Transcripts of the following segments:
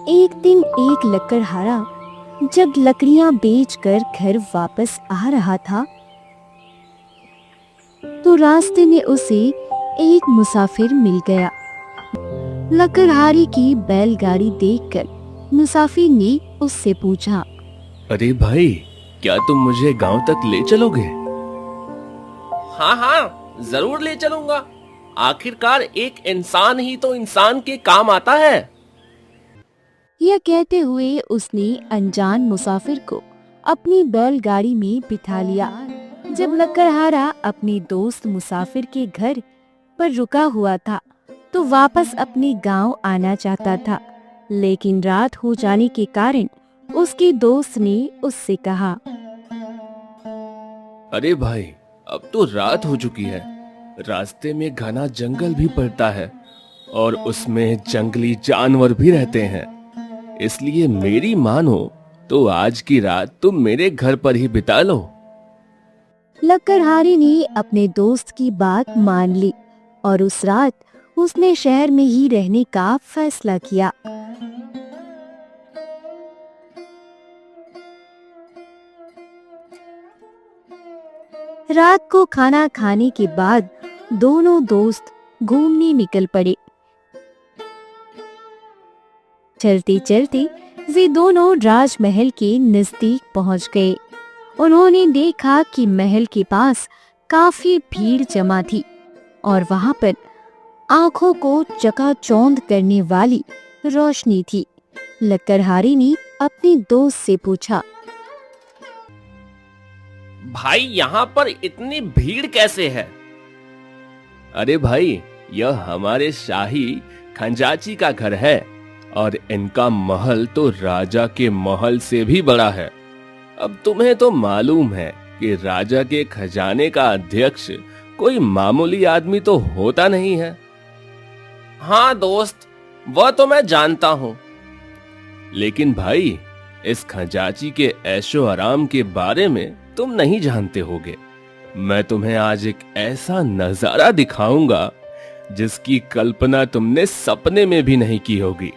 एक दिन एक लकड़हारा जब लकड़ियां बेचकर घर वापस आ रहा था तो रास्ते में उसे एक मुसाफिर मिल गया। लकड़हारे की बैलगाड़ी देखकर मुसाफिर ने उससे पूछा, अरे भाई, क्या तुम मुझे गांव तक ले चलोगे? हाँ हाँ, जरूर ले चलूंगा। आखिरकार एक इंसान ही तो इंसान के काम आता है। यह कहते हुए उसने अनजान मुसाफिर को अपनी बैलगाड़ी में बिठा लिया। जब लकड़हारा अपने दोस्त मुसाफिर के घर पर रुका हुआ था तो वापस अपने गांव आना चाहता था, लेकिन रात हो जाने के कारण उसके दोस्त ने उससे कहा, अरे भाई, अब तो रात हो चुकी है। रास्ते में घना जंगल भी पड़ता है और उसमें जंगली जानवर भी रहते हैं। इसलिए मेरी मानो तो आज की रात तुम मेरे घर पर ही बिता लो। लकड़हारे ने अपने दोस्त की बात मान ली और उस रात उसने शहर में ही रहने का फैसला किया। रात को खाना खाने के बाद दोनों दोस्त घूमने निकल पड़े। चलते चलते वे दोनों राजमहल के नजदीक पहुंच गए। उन्होंने देखा कि महल के पास काफी भीड़ जमा थी और वहां पर आंखों को चकाचौंध करने वाली रोशनी थी। लकड़हारे ने अपने दोस्त से पूछा, भाई, यहाँ पर इतनी भीड़ कैसे है? अरे भाई, यह हमारे शाही खंजाची का घर है और इनका महल तो राजा के महल से भी बड़ा है। अब तुम्हें तो मालूम है कि राजा के खजाने का अध्यक्ष कोई मामूली आदमी तो होता नहीं है। हाँ दोस्त, वह तो मैं जानता हूँ। लेकिन भाई, इस खजाची के ऐशो आराम के बारे में तुम नहीं जानते होगे। मैं तुम्हें आज एक ऐसा नजारा दिखाऊंगा जिसकी कल्पना तुमने सपने में भी नहीं की होगी।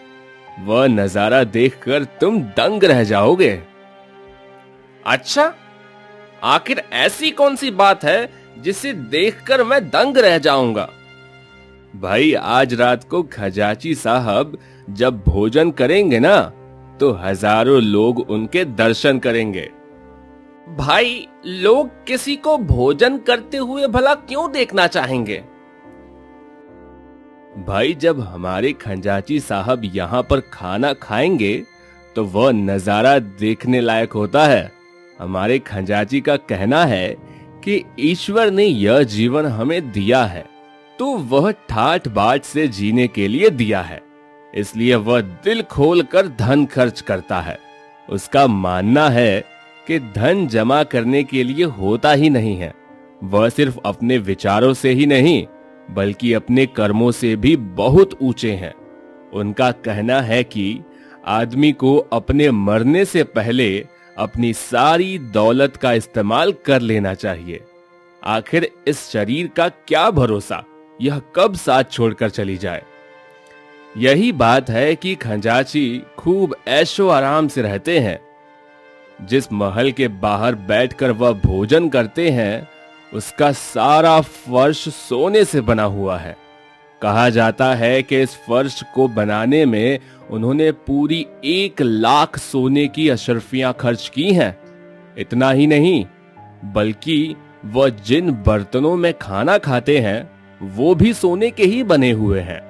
वह नजारा देखकर तुम दंग रह जाओगे। अच्छा, आखिर ऐसी कौन सी बात है जिसे देखकर मैं दंग रह जाऊंगा? भाई, आज रात को खजाची साहब जब भोजन करेंगे ना, तो हजारों लोग उनके दर्शन करेंगे। भाई, लोग किसी को भोजन करते हुए भला क्यों देखना चाहेंगे? भाई, जब हमारे खंजाची साहब यहाँ पर खाना खाएंगे तो वह नजारा देखने लायक होता है। हमारे खंजाची का कहना है कि ईश्वर ने यह जीवन हमें दिया है तो वह ठाठ बाट से जीने के लिए दिया है, इसलिए वह दिल खोल कर धन खर्च करता है। उसका मानना है कि धन जमा करने के लिए होता ही नहीं है। वह सिर्फ अपने विचारों से ही नहीं बल्कि अपने कर्मों से भी बहुत ऊंचे हैं। उनका कहना है कि आदमी को अपने मरने से पहले अपनी सारी दौलत का इस्तेमाल कर लेना चाहिए। आखिर इस शरीर का क्या भरोसा, यह कब साथ छोड़कर चली जाए। यही बात है कि खंजाची खूब ऐशो आराम से रहते हैं। जिस महल के बाहर बैठकर वह भोजन करते हैं उसका सारा फर्श सोने से बना हुआ है। कहा जाता है कि इस फर्श को बनाने में उन्होंने पूरी 1,00,000 सोने की अशर्फियां खर्च की हैं। इतना ही नहीं बल्कि वह जिन बर्तनों में खाना खाते हैं वो भी सोने के ही बने हुए हैं।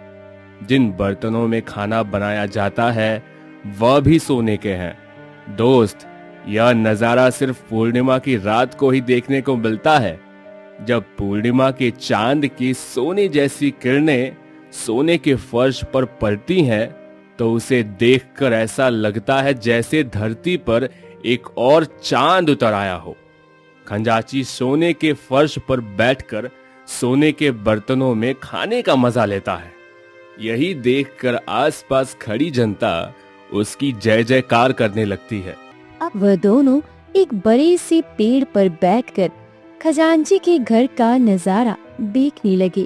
जिन बर्तनों में खाना बनाया जाता है वह भी सोने के हैं। दोस्त, यह नजारा सिर्फ पूर्णिमा की रात को ही देखने को मिलता है। जब पूर्णिमा के चांद की सोने जैसी किरणें सोने के फर्श पर पड़ती हैं तो उसे देखकर ऐसा लगता है जैसे धरती पर एक और चांद उतर आया हो। खंजाची सोने के फर्श पर बैठकर सोने के बर्तनों में खाने का मजा लेता है। यही देखकर आसपास खड़ी जनता उसकी जय जयकार करने लगती है। अब वह दोनों एक बड़े से पेड़ पर बैठकर खजांची के घर का नजारा देखने लगे।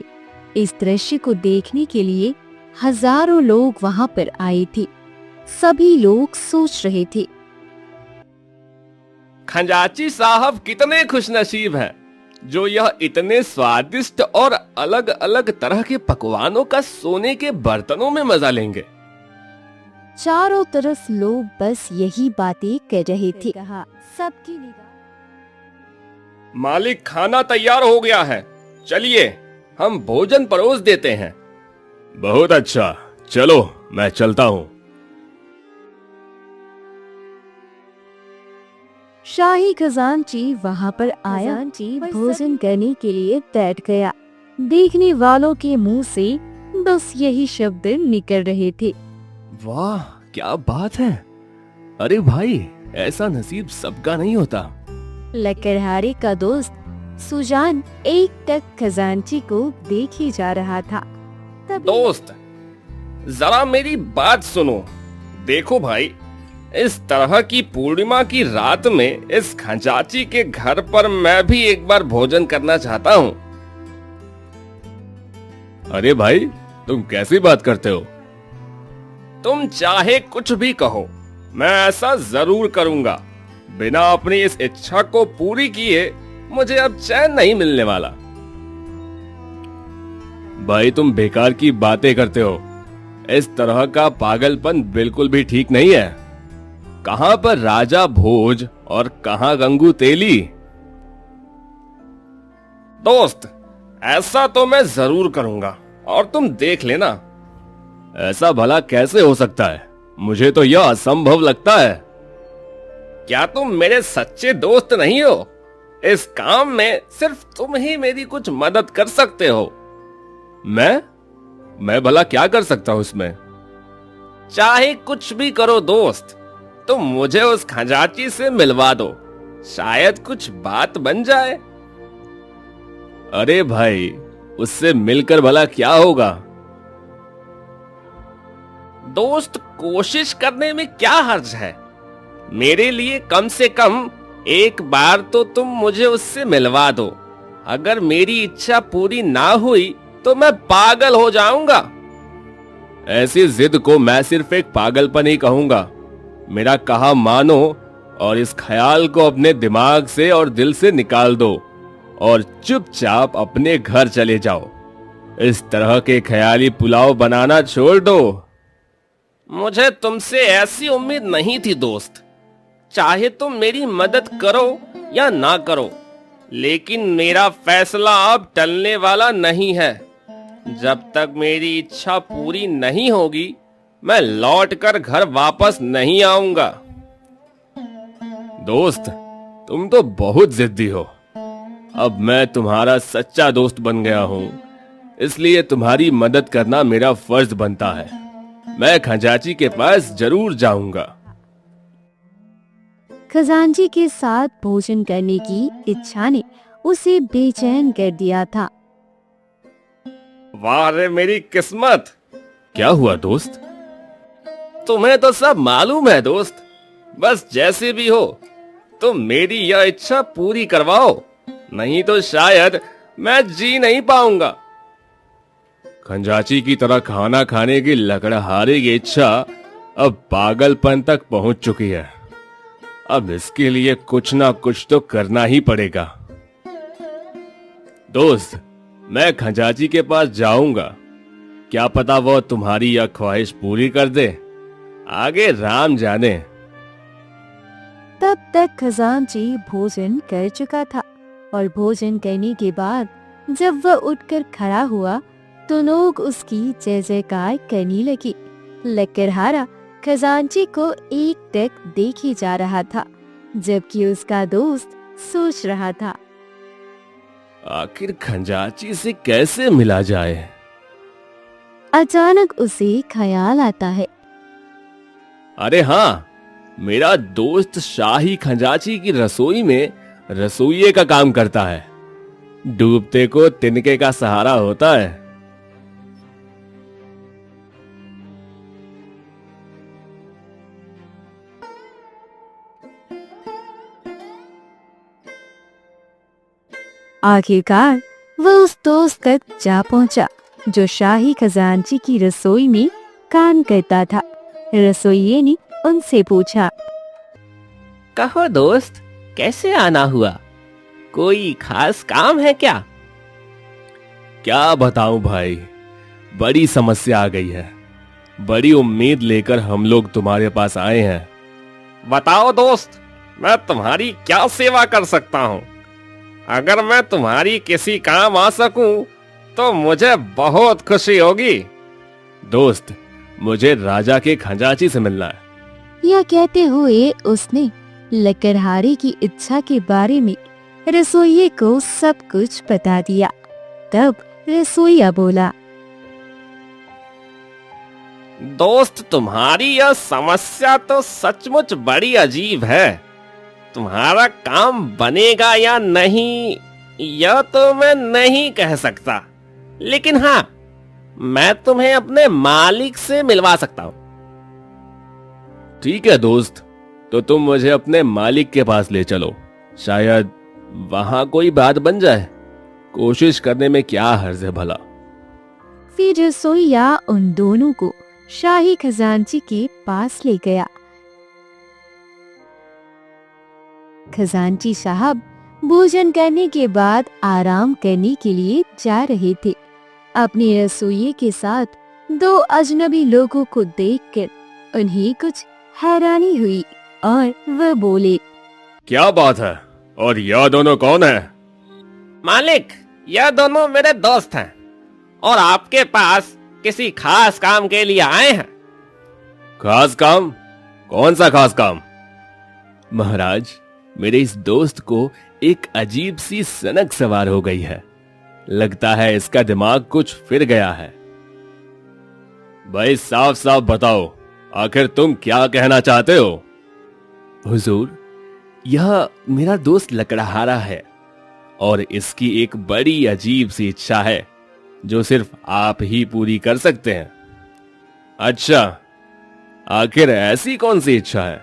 इस दृश्य को देखने के लिए हजारों लोग वहां पर आए थे। सभी लोग सोच रहे थे। खंजाची साहब कितने खुशनसीब हैं जो यह इतने स्वादिष्ट और अलग अलग तरह के पकवानों का सोने के बर्तनों में मजा लेंगे। चारों तरफ लोग बस यही बातें कर रहे थे। सबकी निगाह मालिक, खाना तैयार हो गया है, चलिए हम भोजन परोस देते हैं। बहुत अच्छा, चलो मैं चलता हूँ। शाही खजांची वहाँ पर आया, भोजन करने के लिए बैठ गया। देखने वालों के मुंह से बस यही शब्द निकल रहे थे। वाह क्या बात है, अरे भाई ऐसा नसीब सबका नहीं होता। लकड़हारे का दोस्त सुजान एक टक खजांची को देख ही जा रहा था। दोस्त जरा मेरी बात सुनो। देखो भाई, इस तरह की पूर्णिमा की रात में इस खजांची के घर पर मैं भी एक बार भोजन करना चाहता हूँ। अरे भाई तुम कैसी बात करते हो? तुम चाहे कुछ भी कहो, मैं ऐसा जरूर करूंगा। बिना अपनी इस इच्छा को पूरी किए मुझे अब चैन नहीं मिलने वाला। भाई तुम बेकार की बातें करते हो, इस तरह का पागलपन बिल्कुल भी ठीक नहीं है। कहां पर राजा भोज और कहां गंगू तेली? दोस्त ऐसा तो मैं जरूर करूंगा और तुम देख लेना। ऐसा भला कैसे हो सकता है? मुझे तो यह असंभव लगता है। क्या तुम मेरे सच्चे दोस्त नहीं हो? इस काम में सिर्फ तुम ही मेरी कुछ मदद कर सकते हो। मैं भला क्या कर सकता हूं इसमें? चाहे कुछ भी करो दोस्त, तुम मुझे उस खजांची से मिलवा दो, शायद कुछ बात बन जाए। अरे भाई उससे मिलकर भला क्या होगा? दोस्त कोशिश करने में क्या हर्ज है? मेरे लिए कम से कम एक बार तो तुम मुझे उससे मिलवा दो। अगर मेरी इच्छा पूरी ना हुई तो मैं पागल हो जाऊंगा। ऐसी जिद को मैं सिर्फ एक पागलपन ही कहूंगा। मेरा कहा मानो और इस ख्याल को अपने दिमाग से और दिल से निकाल दो और चुपचाप अपने घर चले जाओ। इस तरह के ख्याली पुलाव बनाना छोड़ दो। मुझे तुमसे ऐसी उम्मीद नहीं थी दोस्त। चाहे तुम मेरी मदद करो या ना करो, लेकिन मेरा फैसला अब टलने वाला नहीं है। जब तक मेरी इच्छा पूरी नहीं होगी, मैं लौटकर घर वापस नहीं आऊंगा। दोस्त तुम तो बहुत जिद्दी हो। अब मैं तुम्हारा सच्चा दोस्त बन गया हूं, इसलिए तुम्हारी मदद करना मेरा फर्ज बनता है। मैं खजांची के पास जरूर जाऊंगा। खजांची के साथ भोजन करने की इच्छा ने उसे बेचैन कर दिया था। वाह रे मेरी किस्मत! क्या हुआ दोस्त? तुम्हें तो सब मालूम है दोस्त। बस जैसे भी हो तुम मेरी यह इच्छा पूरी करवाओ, नहीं तो शायद मैं जी नहीं पाऊंगा। खंजाची की तरह खाना खाने की लकड़हारे की इच्छा अब पागलपन तक पहुंच चुकी है। अब इसके लिए कुछ ना कुछ तो करना ही पड़ेगा। दोस्त मैं खंजाची के पास जाऊंगा, क्या पता वो तुम्हारी यह ख्वाहिश पूरी कर दे। आगे राम जाने। तब तक खजांची भोजन कर चुका था और भोजन करने के बाद जब वह उठकर खड़ा हुआ तो लोग उसकी जय जयकार करने लगे। लकड़हारा खजांची को एक टक देखे जा रहा था, जबकि उसका दोस्त सोच रहा था, आखिर खंजाची से कैसे मिला जाए। अचानक उसे ख्याल आता है, अरे हाँ, मेरा दोस्त शाही खंजाची की रसोई में रसोइये का काम करता है। डूबते को तिनके का सहारा होता है। आखिरकार वह उस दोस्त तक जा पहुंचा जो शाही खजांची की रसोई में काम करता था। रसोइये ने उनसे पूछा। कहो दोस्त, कैसे आना हुआ? कोई खास काम है क्या? क्या बताऊं भाई, बड़ी समस्या आ गई है। बड़ी उम्मीद लेकर हम लोग तुम्हारे पास आए हैं। बताओ दोस्त, मैं तुम्हारी क्या सेवा कर सकता हूँ? अगर मैं तुम्हारी किसी काम आ सकूं तो मुझे बहुत खुशी होगी। दोस्त, मुझे राजा के खजांची से मिलना है। यह कहते हुए उसने लकड़हारे की इच्छा के बारे में रसोइये को सब कुछ बता दिया। तब रसोइया बोला। दोस्त, तुम्हारी यह समस्या तो सचमुच बड़ी अजीब है। तुम्हारा काम बनेगा या नहीं यह तो मैं नहीं कह सकता, लेकिन हाँ, मैं तुम्हें अपने मालिक से मिलवा सकता हूँ। ठीक है दोस्त, तो तुम मुझे अपने मालिक के पास ले चलो। शायद वहां कोई बात बन जाए। कोशिश करने में क्या हर्ज है भला। फिर रसोइया उन दोनों को शाही खजांची के पास ले गया। खजांची साहब भोजन करने के बाद आराम करने के लिए जा रहे थे। अपने रसोइये के साथ दो अजनबी लोगों को देखकर उन्हें कुछ हैरानी हुई और वह बोले। क्या बात है, और यह दोनों कौन है? मालिक, यह दोनों मेरे दोस्त हैं और आपके पास किसी खास काम के लिए आए हैं। खास काम? कौन सा खास काम? महाराज, मेरे इस दोस्त को एक अजीब सी सनक सवार हो गई है। लगता है इसका दिमाग कुछ फिर गया है। भाई साफ साफ बताओ, आखिर तुम क्या कहना चाहते हो? हुजूर, यह मेरा दोस्त लकड़हारा है और इसकी एक बड़ी अजीब सी इच्छा है जो सिर्फ आप ही पूरी कर सकते हैं। अच्छा, आखिर ऐसी कौन सी इच्छा है?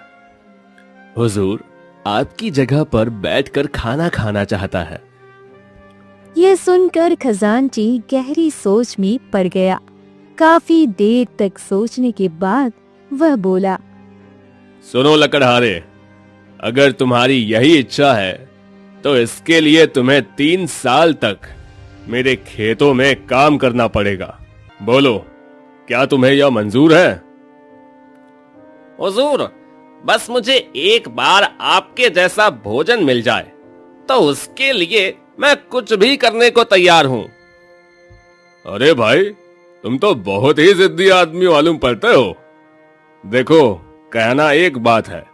हुजूर, आपकी जगह पर बैठकर खाना खाना चाहता है। यह सुनकर खजांची गहरी सोच में पड़ गया। काफी देर तक सोचने के बाद वह बोला। सुनो लकड़हारे, अगर तुम्हारी यही इच्छा है तो इसके लिए तुम्हें 3 साल तक मेरे खेतों में काम करना पड़ेगा। बोलो, क्या तुम्हें यह मंजूर है? हुजूर, बस मुझे एक बार आपके जैसा भोजन मिल जाए तो उसके लिए मैं कुछ भी करने को तैयार हूँ। अरे भाई, तुम तो बहुत ही जिद्दी आदमी मालूम पड़ते हो। देखो, कहना एक बात है,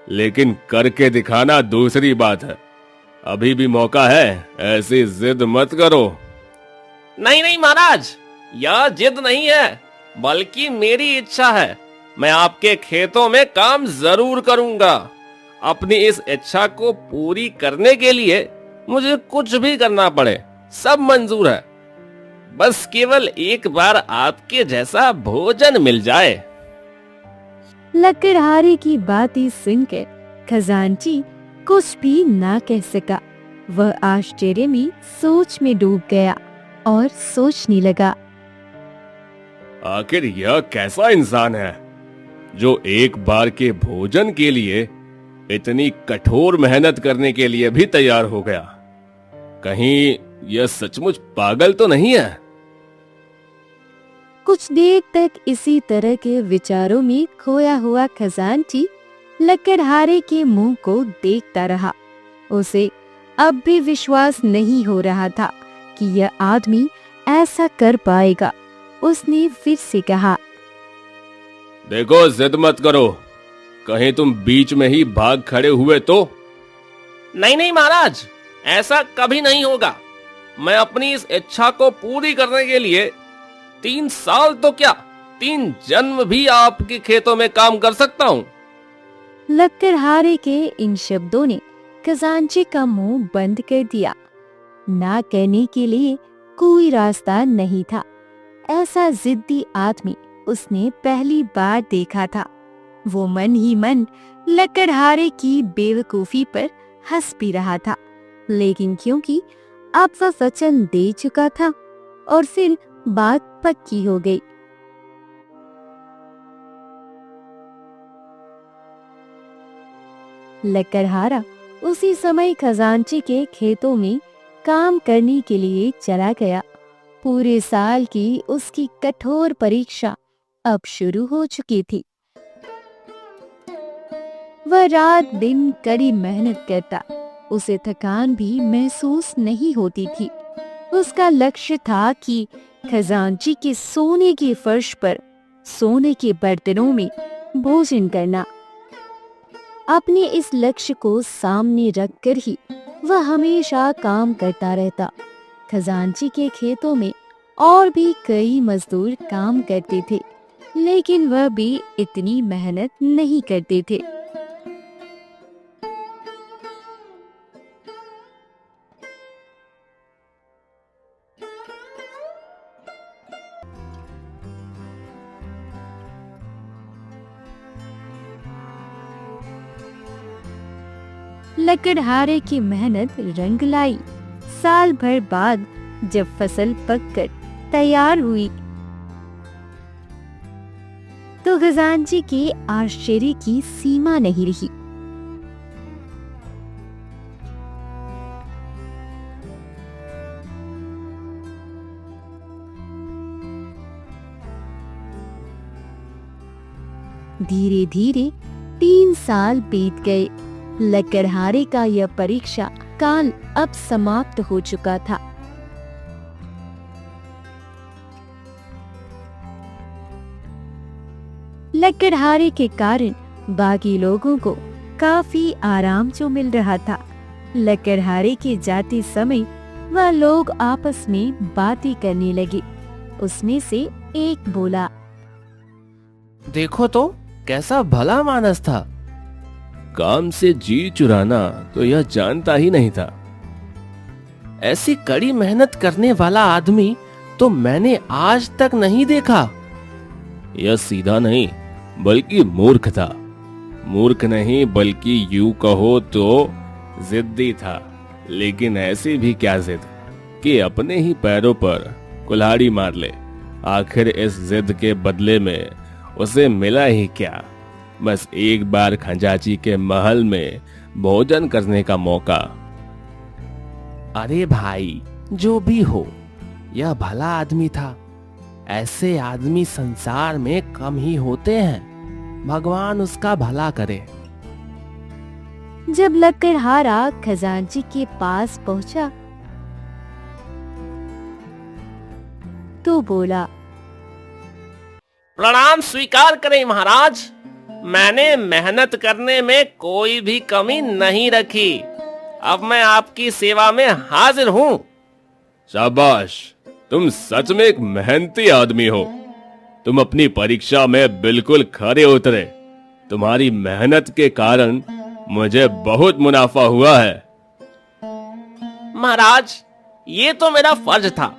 लेकिन करके दिखाना दूसरी बात है। अभी भी मौका है, ऐसी जिद मत करो। नहीं नहीं महाराज, यह जिद नहीं है, बल्कि मेरी इच्छा है। मैं आपके खेतों में काम जरूर करूंगा। अपनी इस इच्छा को पूरी करने के लिए मुझे कुछ भी करना पड़े, सब मंजूर है। बस केवल एक बार आपके जैसा भोजन मिल जाए। लकड़हारे की बातें सुनकर खजांची कुछ भी ना कह सका। वह आश्चर्य में सोच में डूब गया और सोचने लगा। आखिर यह कैसा इंसान है जो एक बार के भोजन के लिए इतनी कठोर मेहनत करने के लिए भी तैयार हो गया? कहीं यह सचमुच पागल तो नहीं है? कुछ देर तक इसी तरह के विचारों में खोया हुआ खजांची लकड़हारे के मुंह को देखता रहा। उसे अब भी विश्वास नहीं हो रहा था कि यह आदमी ऐसा कर पाएगा। उसने फिर से कहा। देखो, जिद मत करो, कहीं तुम बीच में ही भाग खड़े हुए तो? नहीं नहीं महाराज, ऐसा कभी नहीं होगा। मैं अपनी इस इच्छा को पूरी करने के लिए 3 साल तो क्या, 3 जन्म भी आपके खेतों में काम कर सकता हूँ। लकड़हारे के इन शब्दों ने खजांची का मुंह बंद कर दिया। ना कहने के लिए कोई रास्ता नहीं था। ऐसा जिद्दी आदमी उसने पहली बार देखा था। वो मन ही मन लकड़हारे की बेवकूफी पर हंस भी रहा था, लेकिन क्योंकि अब वह वचन दे चुका था और फिर बात पक्की हो गई। लकड़हारा उसी समय खजांची के खेतों में काम करने के लिए चला गया। पूरे साल की उसकी कठोर परीक्षा अब शुरू हो चुकी थी। वह रात दिन कड़ी मेहनत करता, उसे थकान भी महसूस नहीं होती थी। उसका लक्ष्य था कि खजांची के सोने के फर्श पर सोने के बर्तनों में भोजन करना। अपने इस लक्ष्य को सामने रखकर ही वह हमेशा काम करता रहता। खजांची के खेतों में और भी कई मजदूर काम करते थे, लेकिन वह भी इतनी मेहनत नहीं करते थे। लकड़हारे की मेहनत रंग लाई। साल भर बाद जब फसल पककर तैयार हुई तो खजांची के आश्चर्य की सीमा नहीं रही। धीरे धीरे 3 साल बीत गए। लकड़हारे का यह परीक्षा काल अब समाप्त हो चुका था। लकड़हारे के कारण बाकी लोगों को काफी आराम जो मिल रहा था। लकड़हारे के जाते समय वह लोग आपस में बातें करने लगे। उसमें से एक बोला, देखो तो कैसा भला मानस था। काम से जी चुराना तो यह जानता ही नहीं था। ऐसी कड़ी मेहनत करने वाला आदमी तो मैंने आज तक नहीं देखा। यह सीधा नहीं बल्कि मूर्ख था। मूर्ख नहीं बल्कि यूं कहो तो जिद्दी था। लेकिन ऐसी भी क्या जिद कि अपने ही पैरों पर कुल्हाड़ी मार ले। आखिर इस जिद के बदले में उसे मिला ही क्या? बस एक बार खजांची के महल में भोजन करने का मौका। अरे भाई, जो भी हो, यह भला आदमी था। ऐसे आदमी संसार में कम ही होते हैं। भगवान उसका भला करे। जब लकड़हारा खजांची के पास पहुंचा तो बोला, प्रणाम स्वीकार करें महाराज। मैंने मेहनत करने में कोई भी कमी नहीं रखी। अब मैं आपकी सेवा में हाजिर हूँ। शाबाश, तुम सच में एक मेहनती आदमी हो। तुम अपनी परीक्षा में बिल्कुल खरे उतरे। तुम्हारी मेहनत के कारण मुझे बहुत मुनाफा हुआ है। महाराज, ये तो मेरा फर्ज था।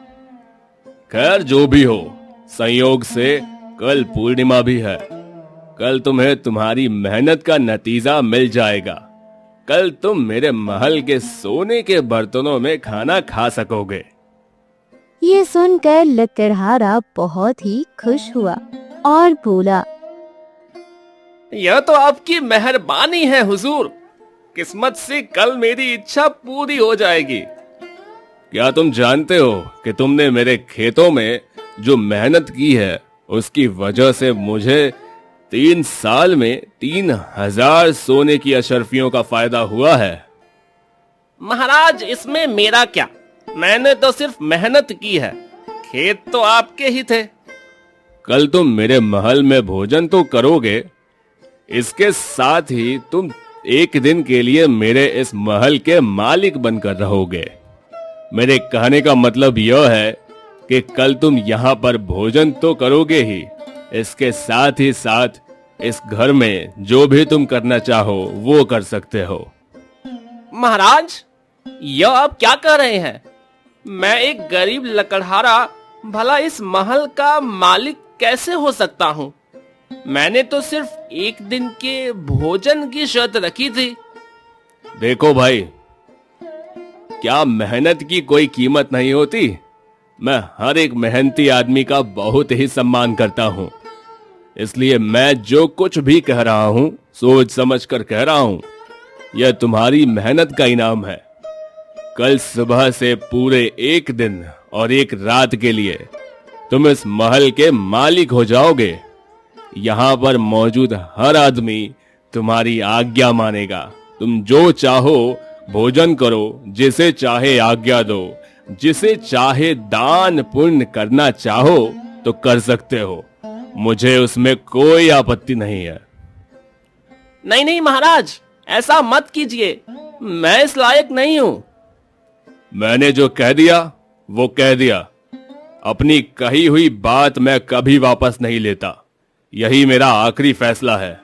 खैर, जो भी हो, संयोग से कल पूर्णिमा भी है। कल तुम्हें तुम्हारी मेहनत का नतीजा मिल जाएगा। कल तुम मेरे महल के सोने के बर्तनों में खाना खा सकोगे। ये सुनकर लकड़हारा बहुत ही खुश हुआ और बोला, यह तो आपकी मेहरबानी है हुजूर। किस्मत से कल मेरी इच्छा पूरी हो जाएगी। क्या तुम जानते हो कि तुमने मेरे खेतों में जो मेहनत की है उसकी वजह से मुझे 3 साल में 3000 सोने की अशर्फियों का फायदा हुआ है। महाराज, इसमें मेरा क्या? मैंने तो सिर्फ मेहनत की है। खेत तो आपके ही थे। कल तुम मेरे महल में भोजन तो करोगे, इसके साथ ही तुम एक दिन के लिए मेरे इस महल के मालिक बनकर रहोगे। मेरे कहने का मतलब यह है कि कल तुम यहाँ पर भोजन तो करोगे ही, इसके साथ ही साथ इस घर में जो भी तुम करना चाहो वो कर सकते हो। महाराज, यह आप क्या कह रहे हैं? मैं एक गरीब लकड़हारा भला इस महल का मालिक कैसे हो सकता हूँ? मैंने तो सिर्फ एक दिन के भोजन की शर्त रखी थी। देखो भाई, क्या मेहनत की कोई कीमत नहीं होती? मैं हर एक मेहनती आदमी का बहुत ही सम्मान करता हूँ। इसलिए मैं जो कुछ भी कह रहा हूँ सोच समझ कर कह रहा हूँ। यह तुम्हारी मेहनत का इनाम है। कल सुबह से पूरे एक दिन और एक रात के लिए तुम इस महल के मालिक हो जाओगे। यहाँ पर मौजूद हर आदमी तुम्हारी आज्ञा मानेगा। तुम जो चाहो भोजन करो, जिसे चाहे आज्ञा दो, जिसे चाहे दान पुण्य करना चाहो तो कर सकते हो। मुझे उसमें कोई आपत्ति नहीं है। नहीं नहीं महाराज, ऐसा मत कीजिए, मैं इस लायक नहीं हूं। मैंने जो कह दिया वो कह दिया। अपनी कही हुई बात मैं कभी वापस नहीं लेता। यही मेरा आखिरी फैसला है।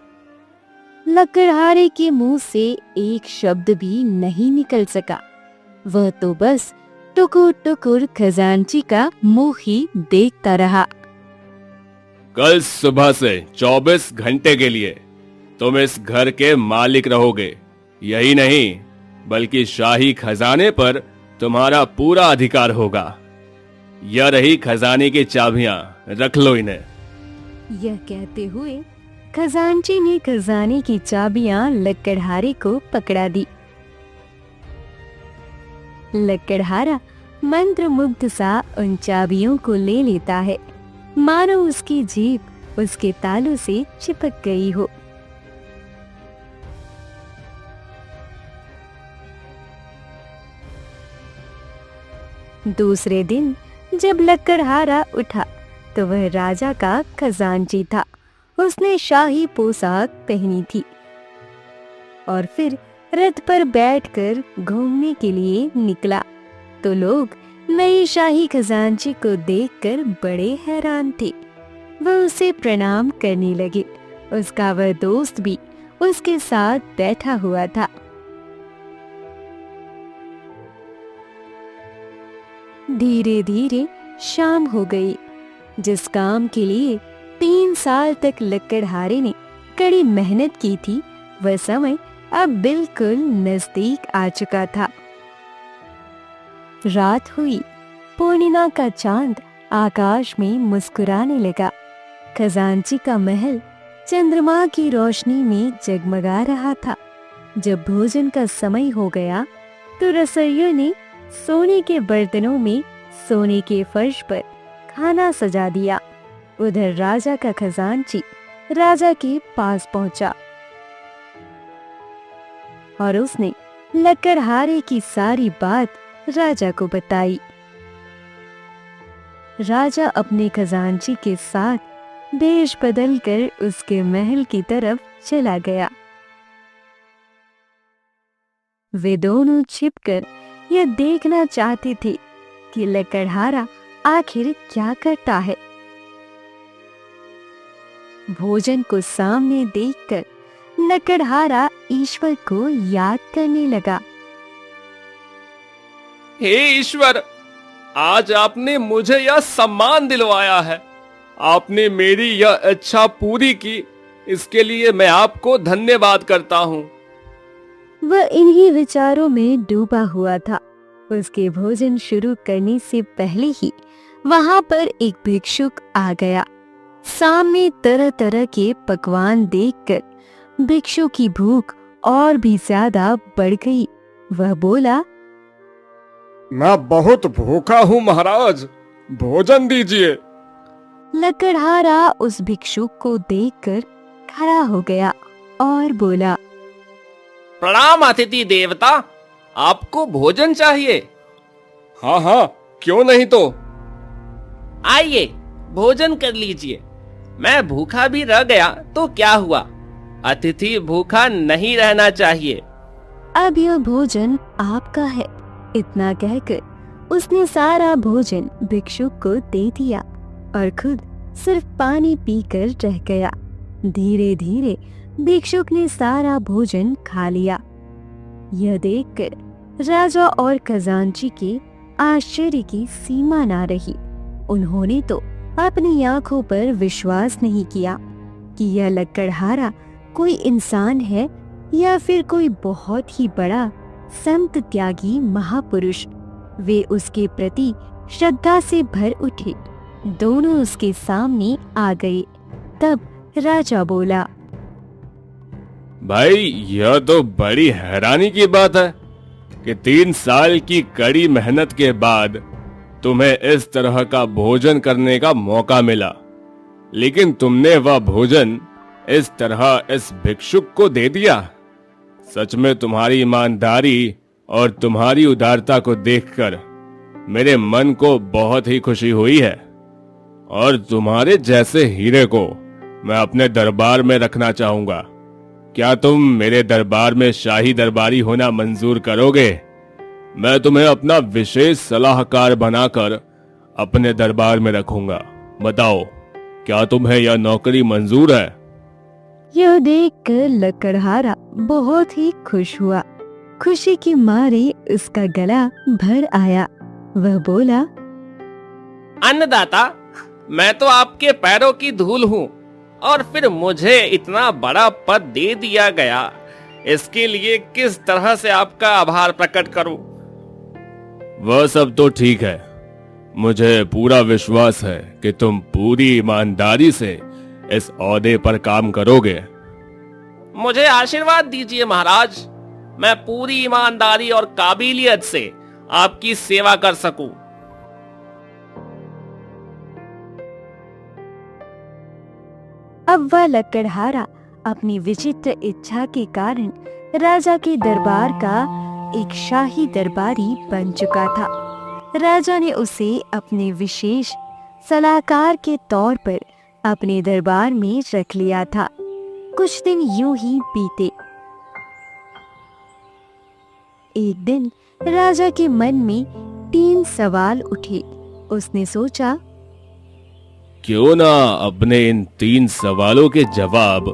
लकड़हारे के मुंह से एक शब्द भी नहीं निकल सका। वह तो बस टुकुर टुकुर खजांची का मुंह ही देखता रहा। कल सुबह से 24 घंटे के लिए तुम इस घर के मालिक रहोगे। यही नहीं बल्कि शाही खजाने पर तुम्हारा पूरा अधिकार होगा। यह रही खजाने की चाबियां, रख लो इन्हें। यह कहते हुए खजांची ने खजाने की चाबियां लकड़हारे को पकड़ा दी। लकड़हारा मंत्रमुग्ध सा उन चाबियों को ले लेता है, मानो उसकी जीभ उसके तालू से चिपक गई हो। दूसरे दिन जब लकड़हारा उठा तो वह राजा का खजांची था। उसने शाही पोशाक पहनी थी और फिर रथ पर बैठकर घूमने के लिए निकला। तो लोग नई शाही खजांची को देखकर बड़े हैरान थे। वह उसे प्रणाम करने लगे। उसका वह दोस्त भी उसके साथ बैठा हुआ था। धीरे धीरे शाम हो गई। जिस काम के लिए 3 साल तक लकड़हारे ने कड़ी मेहनत की थी, वह समय अब बिल्कुल नजदीक आ चुका था। रात हुई। पूर्णिमा का चांद आकाश में मुस्कुराने लगा। खजांची का महल चंद्रमा की रोशनी में जगमगा रहा था। जब भोजन का समय हो गया तो रसोइयों ने सोने के बर्तनों में सोने के फर्श पर खाना सजा दिया। उधर राजा का खजांची राजा के पास पहुंचा और उसने लकड़हारे की सारी बात राजा को बताई। राजा अपने खजांची के साथ भेष बदलकर उसके महल की तरफ चला गया। वे दोनों छिपकर यह देखना चाहते थे कि लकड़हारा आखिर क्या करता है। भोजन को सामने देखकर लकड़हारा ईश्वर को याद करने लगा। हे ईश्वर, आज आपने मुझे यह सम्मान दिलवाया है। आपने मेरी यह इच्छा पूरी की, इसके लिए मैं आपको धन्यवाद करता हूँ। वह इन्हीं विचारों में डूबा हुआ था। उसके भोजन शुरू करने से पहले ही वहां पर एक भिक्षुक आ गया। सामने तरह तरह के पकवान देखकर भिक्षु की भूख और भी ज्यादा बढ़ गई। वह बोला, मैं बहुत भूखा हूँ महाराज, भोजन दीजिए। लकड़हारा उस भिक्षुक को देखकर खड़ा हो गया और बोला, प्रणाम अतिथि देवता, आपको भोजन चाहिए? हाँ हाँ, क्यों नहीं तो। आइए भोजन कर लीजिए। मैं भूखा भी रह गया तो क्या हुआ, अतिथि भूखा नहीं रहना चाहिए। अब यह भोजन आपका है। इतना कहकर उसने सारा भोजन भिक्षुक को दे दिया और खुद सिर्फ पानी पीकर रह गया। धीरे धीरे भिक्षुक ने सारा भोजन खा लिया। यह देखकर राजा और खजांची के आश्चर्य की सीमा ना रही। उन्होंने तो अपनी आंखों पर विश्वास नहीं किया कि यह लकड़हारा कोई इंसान है या फिर कोई बहुत ही बड़ा संत त्यागी महापुरुष। वे उसके प्रति श्रद्धा से भर उठे। दोनों उसके सामने आ गए। तब राजा बोला, भाई यह तो बड़ी हैरानी की बात है कि 3 साल की कड़ी मेहनत के बाद तुम्हें इस तरह का भोजन करने का मौका मिला, लेकिन तुमने वह भोजन इस तरह इस भिक्षुक को दे दिया। सच में तुम्हारी ईमानदारी और तुम्हारी उदारता को देखकर मेरे मन को बहुत ही खुशी हुई है, और तुम्हारे जैसे हीरे को मैं अपने दरबार में रखना चाहूंगा। क्या तुम मेरे दरबार में शाही दरबारी होना मंजूर करोगे? मैं तुम्हें अपना विशेष सलाहकार बनाकर अपने दरबार में रखूंगा। बताओ, क्या तुम्हें यह नौकरी मंजूर है? यह देखकर लकड़हारा बहुत ही खुश हुआ। खुशी के मारे उसका गला भर आया। वह बोला, अन्नदाता, मैं तो आपके पैरों की धूल हूँ, और फिर मुझे इतना बड़ा पद दे दिया गया। इसके लिए किस तरह से आपका आभार प्रकट करूं? वह सब तो ठीक है। मुझे पूरा विश्वास है कि तुम पूरी ईमानदारी से इस ओहदे पर काम करोगे। मुझे आशीर्वाद दीजिए महाराज, मैं पूरी ईमानदारी और काबिलियत से आपकी सेवा कर सकूं। अब वह लकड़हारा अपनी विचित्र इच्छा के कारण राजा के दरबार का एक शाही दरबारी बन चुका था। राजा ने उसे अपने विशेष सलाहकार के तौर पर अपने दरबार में रख लिया था। कुछ दिन यूं ही बीते। एक दिन राजा के मन में 3 सवाल उठे। उसने सोचा, क्यों ना अपने इन 3 सवालों के जवाब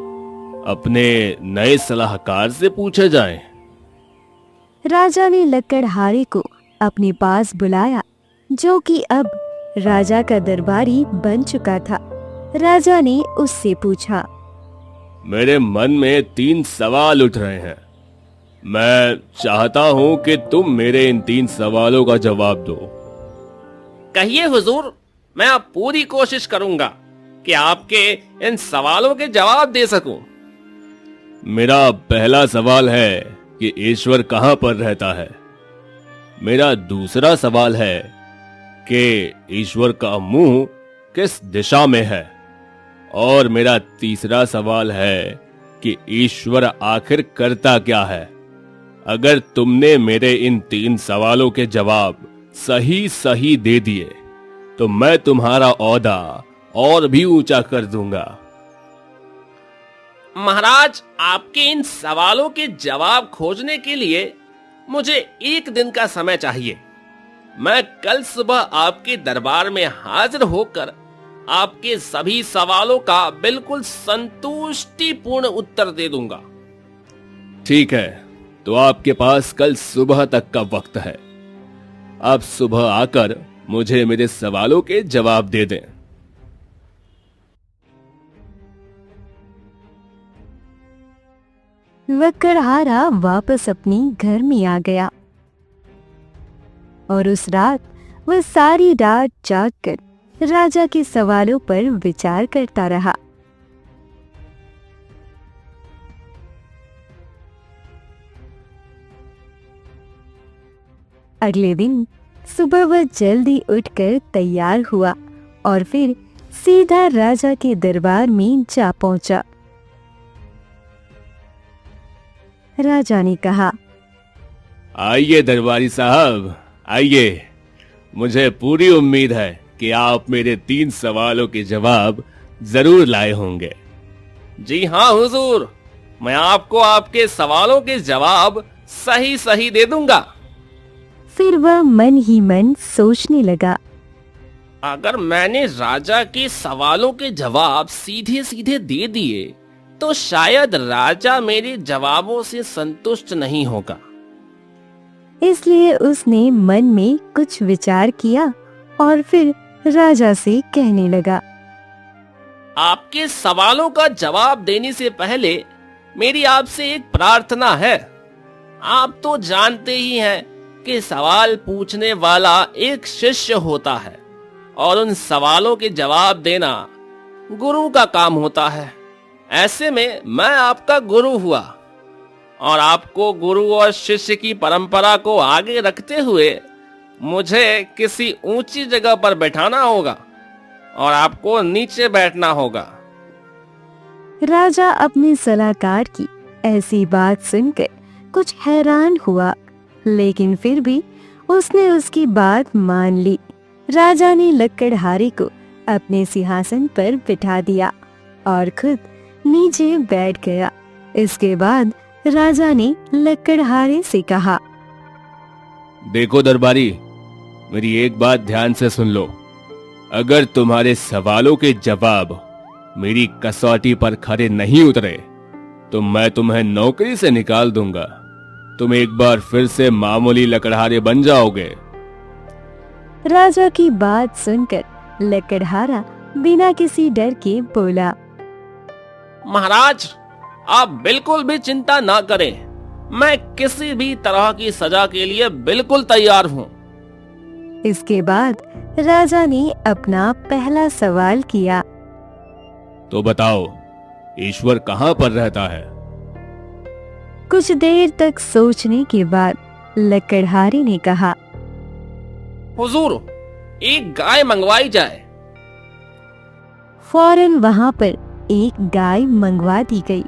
अपने नए सलाहकार से पूछे जाएं। राजा ने लकड़हारे को अपने पास बुलाया, जो कि अब राजा का दरबारी बन चुका था। राजा ने उससे पूछा, मेरे मन में 3 सवाल उठ रहे हैं। मैं चाहता हूं कि तुम मेरे इन 3 सवालों का जवाब दो। कहिए हुजूर, मैं अब पूरी कोशिश करूंगा कि आपके इन सवालों के जवाब दे सकूं। मेरा पहला सवाल है कि ईश्वर कहां पर रहता है। मेरा दूसरा सवाल है कि ईश्वर का मुंह किस दिशा में है। और मेरा तीसरा सवाल है कि ईश्वर आखिर करता क्या है। अगर तुमने मेरे इन 3 सवालों के जवाब सही सही दे दिए तो मैं तुम्हारा ओहदा और भी ऊंचा कर दूंगा। महाराज, आपके इन सवालों के जवाब खोजने के लिए मुझे 1 दिन का समय चाहिए। मैं कल सुबह आपके दरबार में हाजिर होकर आपके सभी सवालों का बिल्कुल संतुष्टिपूर्ण उत्तर दे दूंगा। ठीक है, तो आपके पास कल सुबह तक का वक्त है। आप सुबह आकर मुझे मेरे सवालों के जवाब दे दें। लकड़हारा वापस अपने घर में आ गया और उस रात वह सारी रात जागकर राजा के सवालों पर विचार करता रहा। अगले दिन सुबह वह जल्दी उठकर तैयार हुआ और फिर सीधा राजा के दरबार में जा पहुंचा। राजा ने कहा, आइए दरबारी साहब, आइए। मुझे पूरी उम्मीद है कि आप मेरे 3 सवालों के जवाब जरूर लाए होंगे। जी हाँ हुजूर, मैं आपको आपके सवालों के जवाब सही सही दे दूंगा। फिर वह मन ही मन सोचने लगा, अगर मैंने राजा के सवालों के जवाब सीधे सीधे दे दिए तो शायद राजा मेरे जवाबों से संतुष्ट नहीं होगा। इसलिए उसने मन में कुछ विचार किया और फिर राजा से कहने लगा, आपके सवालों का जवाब देने से पहले मेरी आपसे एक प्रार्थना है। आप तो जानते ही हैं कि सवाल पूछने वाला एक शिष्य होता है और उन सवालों के जवाब देना गुरु का काम होता है। ऐसे में मैं आपका गुरु हुआ और आपको गुरु और शिष्य की परंपरा को आगे रखते हुए मुझे किसी ऊंची जगह पर बैठाना होगा और आपको नीचे बैठना होगा। राजा अपने सलाहकार की ऐसी बात सुनकर कुछ हैरान हुआ, लेकिन फिर भी उसने उसकी बात मान ली। राजा ने लकड़हारे को अपने सिंहासन पर बिठा दिया और खुद नीचे बैठ गया। इसके बाद राजा ने लकड़हारे से कहा, देखो दरबारी, मेरी एक बात ध्यान से सुन लो। अगर तुम्हारे सवालों के जवाब मेरी कसौटी पर खरे नहीं उतरे तो मैं तुम्हें नौकरी से निकाल दूंगा। तुम एक बार फिर से मामूली लकड़हारे बन जाओगे। राजा की बात सुनकर लकड़हारा बिना किसी डर के बोला, महाराज, आप बिल्कुल भी चिंता ना करें। मैं किसी भी तरह की सजा के लिए बिल्कुल तैयार हूँ। इसके बाद राजा ने अपना पहला सवाल किया, तो बताओ, ईश्वर कहाँ पर रहता है? कुछ देर तक सोचने के बाद लकड़हारे ने कहा, हुजूर, एक गाय मंगवाई जाए। फौरन वहां पर एक गाय मंगवा दी गई।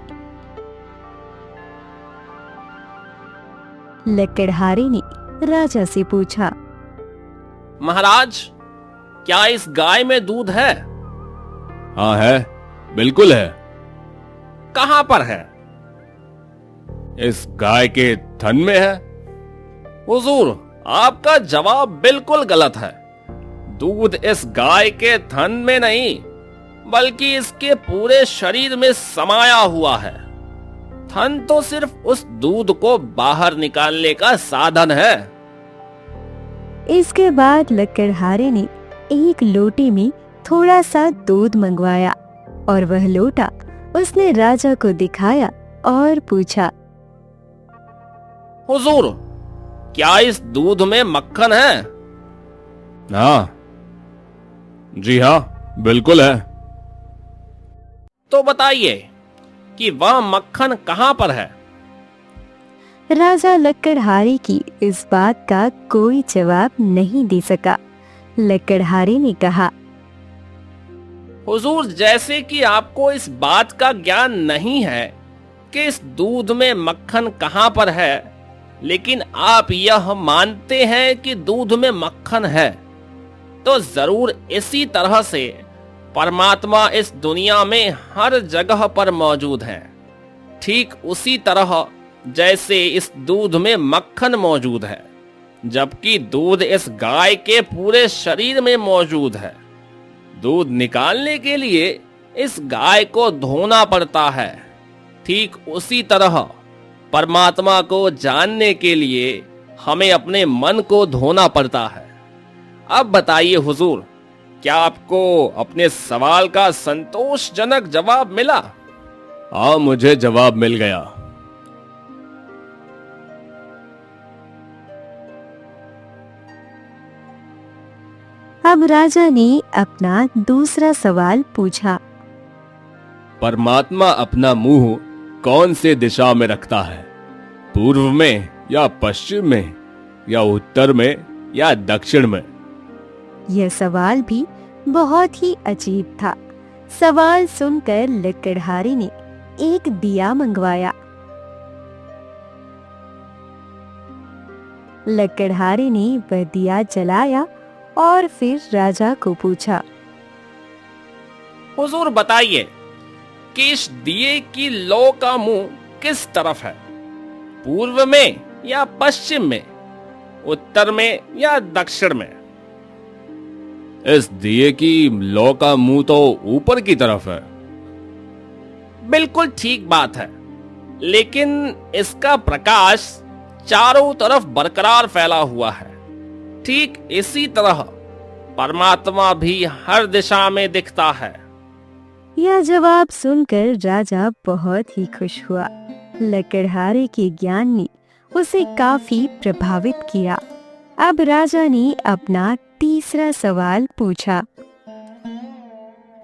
लकड़हारे ने राजा से पूछा, महाराज, क्या इस गाय में दूध है? हाँ है, बिल्कुल है। कहाँ पर है? इस गाय के थन में है। हुजूर, आपका जवाब बिल्कुल गलत है। दूध इस गाय के थन में नहीं, बल्कि इसके पूरे शरीर में समाया हुआ है। थन तो सिर्फ उस दूध को बाहर निकालने का साधन है। इसके बाद लकड़हारे ने एक लोटे में थोड़ा सा दूध मंगवाया और वह लोटा उसने राजा को दिखाया और पूछा, हुजूर, क्या इस दूध में मक्खन है? हाँ, जी हाँ, बिल्कुल है। तो बताइए कि वह मक्खन कहाँ पर है? राजा लकड़हारे की इस बात का कोई जवाब नहीं दे सका। लकड़हारे ने कहा, हुजूर, जैसे कि आपको इस बात का ज्ञान नहीं है कि इस दूध में मक्खन कहाँ पर है, लेकिन आप यह मानते हैं कि दूध में मक्खन है, तो जरूर इसी तरह से परमात्मा इस दुनिया में हर जगह पर मौजूद है। ठीक उसी तरह जैसे इस दूध में मक्खन मौजूद है, जबकि दूध इस गाय के पूरे शरीर में मौजूद है। दूध निकालने के लिए इस गाय को धोना पड़ता है। ठीक उसी तरह परमात्मा को जानने के लिए हमें अपने मन को धोना पड़ता है। अब बताइए हुजूर, क्या आपको अपने सवाल का संतोषजनक जवाब मिला? हाँ, मुझे जवाब मिल गया। अब राजा ने अपना दूसरा सवाल पूछा, परमात्मा अपना मुंह कौन से दिशा में रखता है? पूर्व में या पश्चिम में या उत्तर में या दक्षिण में? यह सवाल भी बहुत ही अजीब था। सवाल सुनकर लकड़हारे ने एक दिया मंगवाया। लकड़हारे ने वह दिया जलाया और फिर राजा को पूछा, हुजूर, बताइए कि इस दिए की लौ का मुंह किस तरफ है? पूर्व में या पश्चिम में, उत्तर में या दक्षिण में? इस दिए की लौ का मुंह तो ऊपर की तरफ है। बिल्कुल ठीक बात है, लेकिन इसका प्रकाश चारों तरफ बरकरार फैला हुआ है। ठीक इसी तरह परमात्मा भी हर दिशा में दिखता है। यह जवाब सुनकर राजा बहुत ही खुश हुआ। लकड़हारे के ज्ञान ने उसे काफी प्रभावित किया। अब राजा ने अपना तीसरा सवाल पूछा,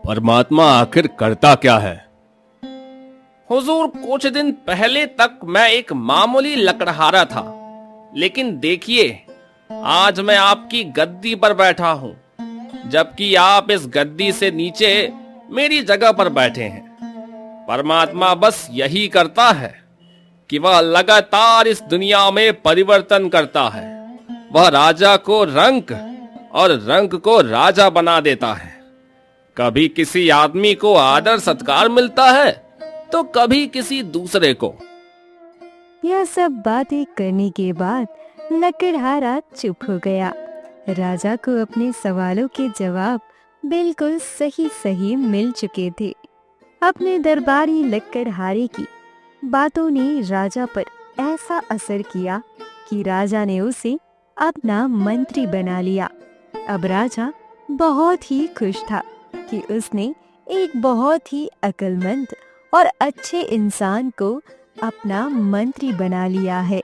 परमात्मा आखिर करता क्या है? हुजूर, कुछ दिन पहले तक मैं एक मामूली लकड़हारा था, लेकिन देखिए आज मैं आपकी गद्दी पर बैठा हूँ, जबकि आप इस गद्दी से नीचे मेरी जगह पर बैठे हैं। परमात्मा बस यही करता है कि वह लगातार इस दुनिया में परिवर्तन करता है। वह राजा को रंक और रंक को राजा बना देता है। कभी किसी आदमी को आदर सत्कार मिलता है तो कभी किसी दूसरे को। यह सब बातें करने के बाद लकड़हारा चुप हो गया। राजा को अपने सवालों के जवाब बिल्कुल सही सही मिल चुके थे। अपने दरबारी लकड़हारे की बातों ने राजा पर ऐसा असर किया कि राजा ने उसे अपना मंत्री बना लिया। अब राजा बहुत ही खुश था कि उसने एक बहुत ही अक्लमंद और अच्छे इंसान को अपना मंत्री बना लिया है।